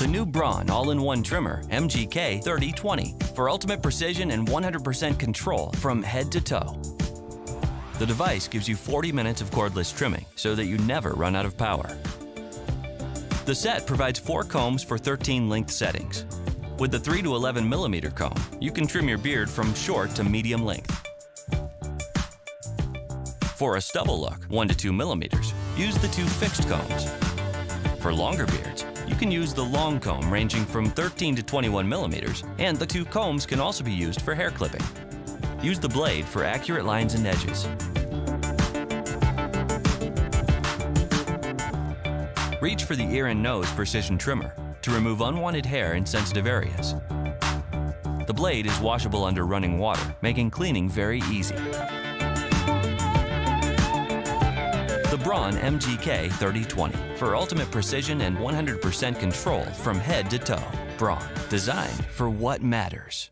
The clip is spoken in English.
the new Braun all-in-one trimmer MGK3020 for ultimate precision and 100% control from head to toe. The device gives you 40 minutes of cordless trimming so that you never run out of power. The set provides 4 combs for 13 length settings. With the 3 to 11 millimeter comb, you can trim your beard from short to medium length. For a stubble look, 1 to 2 millimeters, use the 2 fixed combs. For longer beards, you can use the long comb ranging from 13 to 21 millimeters, and the 2 combs can also be used for hair clipping. Use the blade for accurate lines and edges. Reach for the ear and nose precision trimmer to remove unwanted hair in sensitive areas. The blade is washable under running water, making cleaning very easy. The Braun MGK3020 for ultimate precision and 100% control from head to toe. Braun, designed for what matters.